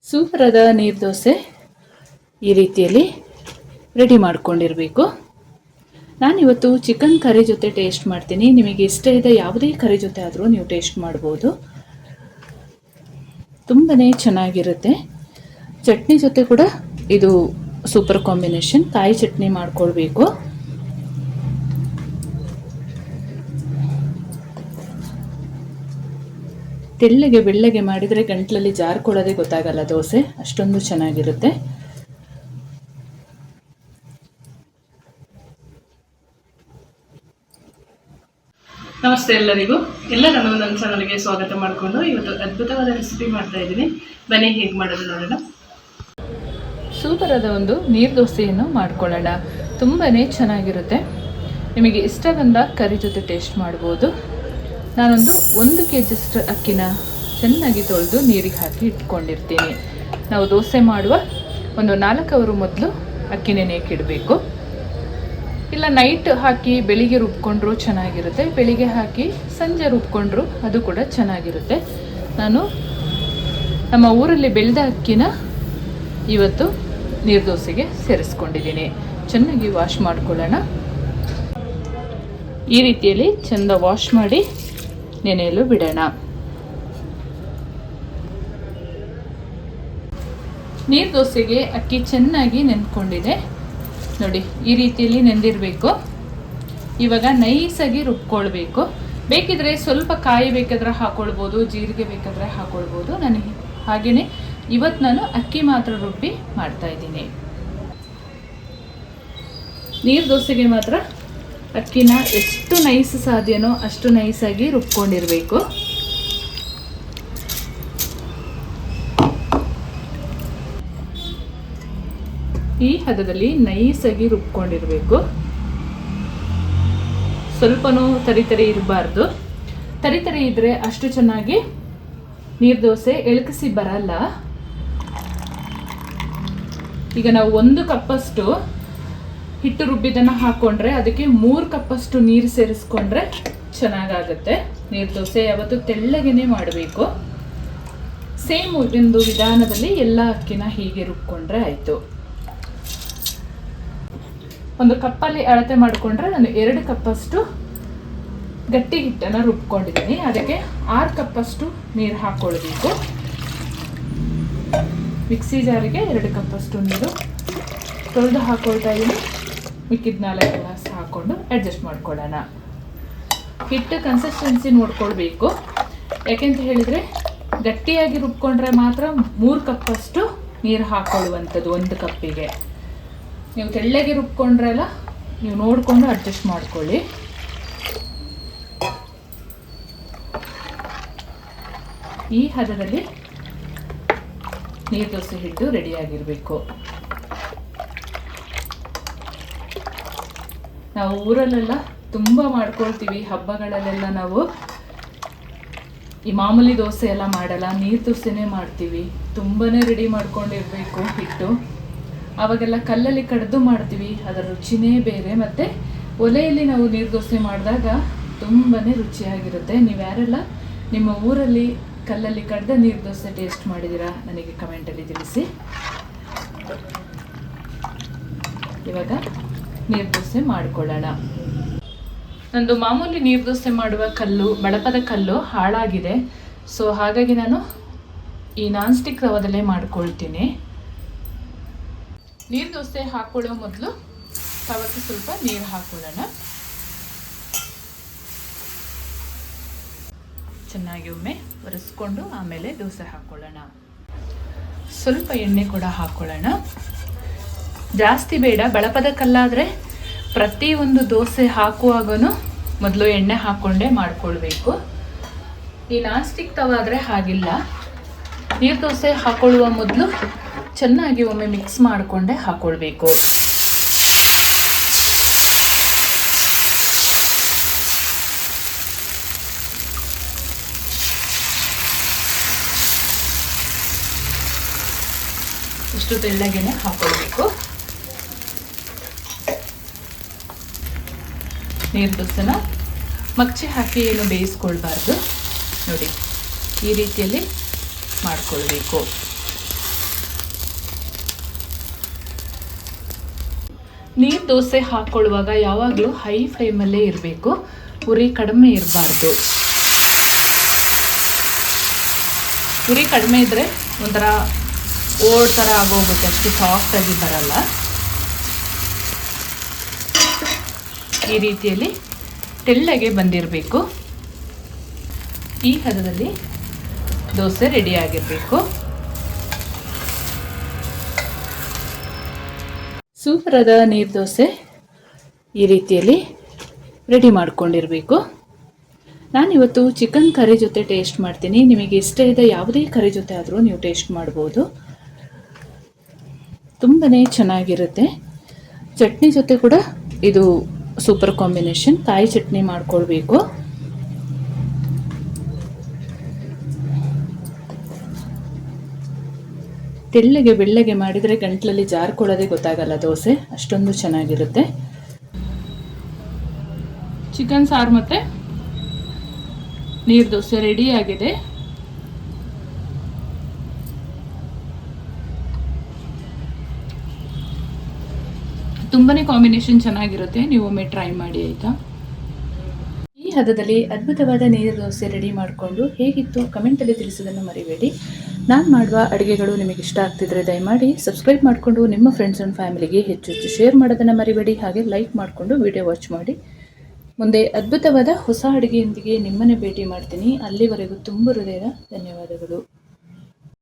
ಸೂಪರಾದ ನೀರು ದೋಸೆ ಈ ರೀತಿಯಲ್ಲಿ ರೆಡಿ ಮಾಡ್ಕೊಂಡಿರಬೇಕು. ನಾನಿವತ್ತು ಚಿಕನ್ ಕರಿ ಜೊತೆ ಟೇಸ್ಟ್ ಮಾಡ್ತೀನಿ. ನಿಮಗೆ ಇಷ್ಟ ಇದೆ ಯಾವುದೇ ಕರಿ ಜೊತೆ ಆದರೂ ನೀವು ಟೇಸ್ಟ್ ಮಾಡ್ಬೋದು. ತುಂಬಾ ಚೆನ್ನಾಗಿರುತ್ತೆ. ಚಟ್ನಿ ಜೊತೆ ಕೂಡ ಇದು ಸೂಪರ್ ಕಾಂಬಿನೇಷನ್. ಕಾಯಿ ಚಟ್ನಿ ಮಾಡ್ಕೊಳ್ಬೇಕು. ತೆಳ್ಳಗೆ ಬೆಳ್ಳಗೆ ಮಾಡಿದರೆ ಗಂಟ್ಲಲ್ಲಿ ಜಾರ್ಕೊಳ್ಳೋದೇ ಗೊತ್ತಾಗಲ್ಲ ದೋಸೆ, ಅಷ್ಟೊಂದು ಚೆನ್ನಾಗಿರುತ್ತೆ. ನಮಸ್ತೆ ಎಲ್ಲರಿಗೂ. ಎಲ್ಲರನ್ನು ನನ್ನ ಚಾನಲ್ಗೆ ಸ್ವಾಗತ ಮಾಡಿಕೊಂಡು ಇವತ್ತು ಅದ್ಭುತವಾದ ರೆಸಿಪಿ ಮಾಡ್ತಾ ಇದ್ದೀನಿ. ಬನ್ನಿ ಹೇಗೆ ಮಾಡೋದು ನೋಡೋಣ. ಸೂಪರಾದ ಒಂದು ನೀರು ದೋಸೆಯನ್ನು ಮಾಡ್ಕೊಳ್ಳೋಣ. ತುಂಬಾ ಚೆನ್ನಾಗಿರುತ್ತೆ. ನಿಮಗೆ ಇಷ್ಟ ಬಂದ ಕರಿ ಜೊತೆ ಟೇಸ್ಟ್ ಮಾಡ್ಬೋದು. ನಾನೊಂದು 1 kg ಅಕ್ಕಿನ ಚೆನ್ನಾಗಿ ತೊಳೆದು ನೀರಿಗೆ ಹಾಕಿ ಇಟ್ಕೊಂಡಿರ್ತೀನಿ. ನಾವು ದೋಸೆ ಮಾಡುವ ಒಂದು 4 ಅವರ್ ಮೊದಲು ಅಕ್ಕಿ ನೆನೆಯಕ್ಕೆ ಇಡಬೇಕು. ಇಲ್ಲ ನೈಟ್ ಹಾಕಿ ಬೆಳಿಗ್ಗೆ ರುಬ್ಕೊಂಡ್ರೂ ಚೆನ್ನಾಗಿರುತ್ತೆ, ಬೆಳಿಗ್ಗೆ ಹಾಕಿ ಸಂಜೆ ರುಬ್ಕೊಂಡ್ರು ಅದು ಕೂಡ ಚೆನ್ನಾಗಿರುತ್ತೆ. ನಾನು ನಮ್ಮ ಊರಲ್ಲಿ ಬೆಳೆದ ಅಕ್ಕಿನ ಇವತ್ತು ನೀರು ದೋಸೆಗೆ ಸೇರಿಸ್ಕೊಂಡಿದ್ದೀನಿ. ಚೆನ್ನಾಗಿ ವಾಶ್ ಮಾಡ್ಕೊಳ್ಳೋಣ. ಈ ರೀತಿಯಲ್ಲಿ ಚೆಂದ ವಾಶ್ ಮಾಡಿ ನೆನೆಯಲು ಬಿಡೋಣ. ನೀರು ದೋಸೆಗೆ ಅಕ್ಕಿ ಚೆನ್ನಾಗಿ ನೆಂದ್ಕೊಂಡಿದೆ ನೋಡಿ. ಈ ರೀತಿಯಲ್ಲಿ ನೆಂದಿರಬೇಕು. ಇವಾಗ ನೈಸಾಗಿ ರುಬ್ಕೊಳ್ಬೇಕು. ಬೇಕಿದ್ರೆ ಸ್ವಲ್ಪ ಕಾಯಿ ಬೇಕಾದ್ರೆ ಹಾಕೊಳ್ಬೋದು, ಜೀರಿಗೆ ಬೇಕಾದ್ರೆ ಹಾಕೊಳ್ಬೋದು. ಹಾಗೆಯೇ ಇವತ್ತು ನಾನು ಅಕ್ಕಿ ಮಾತ್ರ ರುಬ್ಬಿ ಮಾಡ್ತಾ ಇದ್ದೀನಿ. ನೀರು ದೋಸೆಗೆ ಮಾತ್ರ ಅಕ್ಕಿನ ಎಷ್ಟು ನೈಸ್ ಸಾಧ್ಯನೋ ಅಷ್ಟು ನೈಸಾಗಿ ರುಬ್ಕೊಂಡಿರಬೇಕು. ಈ ಹದದಲ್ಲಿ ನೈಸಾಗಿ ರುಬ್ಕೊಂಡಿರಬೇಕು. ಸ್ವಲ್ಪನೂ ತರಿ ಇರಬಾರ್ದು. ತರಿ ಇದ್ರೆ ಅಷ್ಟು ಚೆನ್ನಾಗಿ ನೀರು ದೋಸೆ ಎಳಕಿಸಿ ಬರಲ್ಲ. ಈಗ ನಾವು 1 ಕಪ್ಪಷ್ಟು ಹಿಟ್ಟು ರುಬ್ಬಿದ್ದನ್ನು ಹಾಕ್ಕೊಂಡ್ರೆ ಅದಕ್ಕೆ 3 ಕಪ್ಪಷ್ಟು ನೀರು ಸೇರಿಸ್ಕೊಂಡ್ರೆ ಚೆನ್ನಾಗಾಗುತ್ತೆ. ನೀರು ದೋಸೆ ಯಾವತ್ತು ತೆಳ್ಳಗೆನೇ ಮಾಡಬೇಕು. ಸೇಮ್ ಒಂದು ವಿಧಾನದಲ್ಲಿ ಎಲ್ಲ ಅಕ್ಕಿನ ಹೀಗೆ ರುಬ್ಕೊಂಡ್ರೆ ಆಯಿತು. 1 ಕಪ್ಪಲ್ಲಿ ಅಳತೆ ಮಾಡಿಕೊಂಡ್ರೆ ನಾನು 2 ಕಪ್ಪಷ್ಟು ಗಟ್ಟಿ ಹಿಟ್ಟನ್ನು ರುಬ್ಕೊಂಡಿದ್ದೀನಿ. ಅದಕ್ಕೆ 6 ಕಪ್ಪಷ್ಟು ನೀರು ಹಾಕ್ಕೊಳ್ಬೇಕು. ಮಿಕ್ಸಿ ಜಾರಿಗೆ 2 ಕಪ್ಪಷ್ಟು ನೀರು ತೊಳೆದು ಹಾಕೊಳ್ತಾ ಇದ್ದೀನಿ. ಮಿಕ್ಕಿದ 4 ಗ್ಲಾಸ್ ಹಾಕ್ಕೊಂಡು ಅಡ್ಜಸ್ಟ್ ಮಾಡ್ಕೊಳ್ಳೋಣ. ಹಿಟ್ಟು ಕನ್ಸಿಸ್ಟೆನ್ಸಿ ನೋಡ್ಕೊಳ್ಬೇಕು. ಯಾಕೆಂತ ಹೇಳಿದರೆ ಗಟ್ಟಿಯಾಗಿ ರುಬ್ಕೊಂಡ್ರೆ ಮಾತ್ರ 3 ಕಪ್ಪಷ್ಟು ನೀರು ಹಾಕ್ಕೊಳ್ಳುವಂಥದ್ದು 1 ಕಪ್ಪಿಗೆ. ನೀವು ತೆಳ್ಳಗೆ ರುಬ್ಕೊಂಡ್ರಲ್ಲ, ನೀವು ನೋಡಿಕೊಂಡು ಅಡ್ಜಸ್ಟ್ ಮಾಡ್ಕೊಳ್ಳಿ. ಈ ಹದದಲ್ಲಿ ನೀರು ದೋಸೆ ಹಿಟ್ಟು ರೆಡಿಯಾಗಿರಬೇಕು. ನಾವು ಊರಲ್ಲೆಲ್ಲ ತುಂಬ ಮಾಡ್ಕೊಳ್ತೀವಿ. ಹಬ್ಬಗಳಲ್ಲೆಲ್ಲ ನಾವು ಈ ಮಾಮೂಲಿ ದೋಸೆ ಎಲ್ಲ ಮಾಡಲ್ಲ, ನೀರು ದೋಸೆನೇ ಮಾಡ್ತೀವಿ. ತುಂಬಾ ರೆಡಿ ಮಾಡ್ಕೊಂಡಿರಬೇಕು ಹಿಟ್ಟು. ಆವಾಗೆಲ್ಲ ಕಲ್ಲಲ್ಲಿ ಕಡ್ದು ಮಾಡ್ತೀವಿ, ಅದರ ರುಚಿನೇ ಬೇರೆ. ಮತ್ತು ಒಲೆಯಲ್ಲಿ ನಾವು ನೀರು ದೋಸೆ ಮಾಡಿದಾಗ ತುಂಬಾ ರುಚಿಯಾಗಿರುತ್ತೆ. ನೀವು ಯಾರೆಲ್ಲ ನಿಮ್ಮ ಊರಲ್ಲಿ ಕಲ್ಲಲ್ಲಿ ಕಡ್ದ ನೀರು ದೋಸೆ ಟೇಸ್ಟ್ ಮಾಡಿದ್ದೀರಾ ನನಗೆ ಕಮೆಂಟಲ್ಲಿ ತಿಳಿಸಿ. ಇವಾಗ ನೀರು ದೋಸೆ ಮಾಡಿಕೊಳ್ಳೋಣ. ನಂದು ಮಾಮೂಲಿ ನೀರು ದೋಸೆ ಮಾಡುವ ಕಲ್ಲು, ಬಳಪದ ಕಲ್ಲು ಹಾಳಾಗಿದೆ. ಸೊ ಹಾಗಾಗಿ ನಾನು ಈ ನಾನ್ ಸ್ಟಿಕ್ ತವದಲ್ಲೇ ಮಾಡ್ಕೊಳ್ತೀನಿ. ನೀರು ದೋಸೆ ಹಾಕೊಳ್ಳೋ ಮೊದಲು ತವಕ್ಕೆ ಸ್ವಲ್ಪ ನೀರು ಹಾಕೊಳ್ಳೋಣ. ಚೆನ್ನಾಗಿ ಒಮ್ಮೆ ಒರೆಸ್ಕೊಂಡು ಆಮೇಲೆ ದೋಸೆ ಹಾಕೊಳ್ಳೋಣ. ಸ್ವಲ್ಪ ಎಣ್ಣೆ ಕೂಡ ಹಾಕೊಳ್ಳೋಣ. ಜಾಸ್ತಿ ಬೇಡ. ಬಳಪದ ಕಲ್ಲಾದರೆ ಪ್ರತಿಯೊಂದು ದೋಸೆ ಹಾಕುವಾಗನೂ ಮೊದಲು ಎಣ್ಣೆ ಹಾಕ್ಕೊಂಡೇ ಮಾಡ್ಕೊಳ್ಬೇಕು. ಈ ನಾನ್ ಸ್ಟಿಕ್ ತವ ಆದರೆ ಹಾಗಿಲ್ಲ. ನೀರು ದೋಸೆ ಹಾಕೊಳ್ಳುವ ಮೊದಲು ಚೆನ್ನಾಗಿ ಒಮ್ಮೆ ಮಿಕ್ಸ್ ಮಾಡಿಕೊಂಡೇ ಹಾಕ್ಕೊಳ್ಬೇಕು. ಇಷ್ಟು ತೆಳ್ಳಗೆನೆ ಹಾಕ್ಕೊಳ್ಬೇಕು. ನೀರು ದೋಸೆನ ಮಗ್ಚೆ ಹಾಕಿ ಏನು ಬೇಯಿಸ್ಕೊಳ್ಬಾರ್ದು ನೋಡಿ. ಈ ರೀತಿಯಲ್ಲಿ ಮಾಡ್ಕೊಳ್ಬೇಕು. ನೀರು ದೋಸೆ ಹಾಕ್ಕೊಳ್ಳುವಾಗ ಯಾವಾಗಲೂ ಹೈ ಫ್ಲೇಮಲ್ಲೇ ಇರಬೇಕು, ಉರಿ ಕಡಿಮೆ ಇರಬಾರ್ದು. ಉರಿ ಕಡಿಮೆ ಇದ್ದರೆ ಒಂಥರ ಓಡ್ ಥರ ಆಗೋಗುತ್ತೆ, ಅಷ್ಟು ಸಾಫ್ಟಾಗಿ ಬರಲ್ಲ. ಈ ರೀತಿಯಲ್ಲಿ ತೆಳ್ಳಗೆ ಬಂದಿರಬೇಕು. ಈ ಹದದಲ್ಲಿ ದೋಸೆ ರೆಡಿ ಆಗಿರಬೇಕು. ಸೂಪರಾದ ನೀರು ದೋಸೆ ಈ ರೀತಿಯಲ್ಲಿ ರೆಡಿ ಮಾಡ್ಕೊಂಡಿರಬೇಕು. ನಾನಿವತ್ತು ಚಿಕನ್ ಕರಿ ಜೊತೆ ಟೇಸ್ಟ್ ಮಾಡ್ತೀನಿ. ನಿಮಗೆ ಇಷ್ಟ ಇದೆ ಯಾವುದೇ ಕರಿ ಜೊತೆ ಆದರೂ ನೀವು ಟೇಸ್ಟ್ ಮಾಡ್ಬೋದು, ತುಂಬಾ ಚೆನ್ನಾಗಿರುತ್ತೆ. ಚಟ್ನಿ ಜೊತೆ ಕೂಡ ಇದು ಸೂಪರ್ ಕಾಂಬಿನೇಷನ್. ಕಾಯಿ ಚಟ್ನಿ ಮಾಡ್ಕೊಳ್ಬೇಕು. ತೆಳ್ಳಗೆ ಬೆಳ್ಳಗೆ ಮಾಡಿದರೆ ಗಂಟ್ಲಲ್ಲಿ ಜಾರ್ಕೊಳ್ಳೋದೇ ಗೊತ್ತಾಗಲ್ಲ ದೋಸೆ, ಅಷ್ಟೊಂದು ಚೆನ್ನಾಗಿರುತ್ತೆ. ಚಿಕನ್ ಸಾರು ಮತ್ತು ನೀರು ದೋಸೆ ರೆಡಿ ಆಗಿದೆ. ತುಂಬಾನೇ ಕಾಂಬಿನೇಷನ್ ಚೆನ್ನಾಗಿರುತ್ತೆ, ನೀವು ಒಮ್ಮೆ ಟ್ರೈ ಮಾಡಿ ಆಯಿತಾ. ಈ ಹದದಲ್ಲಿ ಅದ್ಭುತವಾದ ನೀರು ದೋಸೆ ರೆಡಿ ಮಾಡಿಕೊಂಡು ಹೇಗಿತ್ತು ಕಮೆಂಟಲ್ಲಿ ತಿಳಿಸೋದನ್ನು ಮರಿಬೇಡಿ. ನಾನು ಮಾಡುವ ಅಡುಗೆಗಳು ನಿಮಗೆ ಇಷ್ಟ ಆಗ್ತಿದ್ರೆ ದಯಮಾಡಿ ಸಬ್ಸ್ಕ್ರೈಬ್ ಮಾಡಿಕೊಂಡು ನಿಮ್ಮ ಫ್ರೆಂಡ್ಸ್ ಆ್ಯಂಡ್ ಫ್ಯಾಮಿಲಿಗೆ ಹೆಚ್ಚು ಹೆಚ್ಚು ಶೇರ್ ಮಾಡೋದನ್ನು ಮರಿಬೇಡಿ. ಹಾಗೆ ಲೈಕ್ ಮಾಡಿಕೊಂಡು ವಿಡಿಯೋ ವಾಚ್ ಮಾಡಿ. ಮುಂದೆ ಅದ್ಭುತವಾದ ಹೊಸ ಅಡುಗೆಯೊಂದಿಗೆ ನಿಮ್ಮನ್ನೇ ಭೇಟಿ ಮಾಡ್ತೀನಿ. ಅಲ್ಲಿವರೆಗೂ ತುಂಬ ಹೃದಯದ ಧನ್ಯವಾದಗಳು.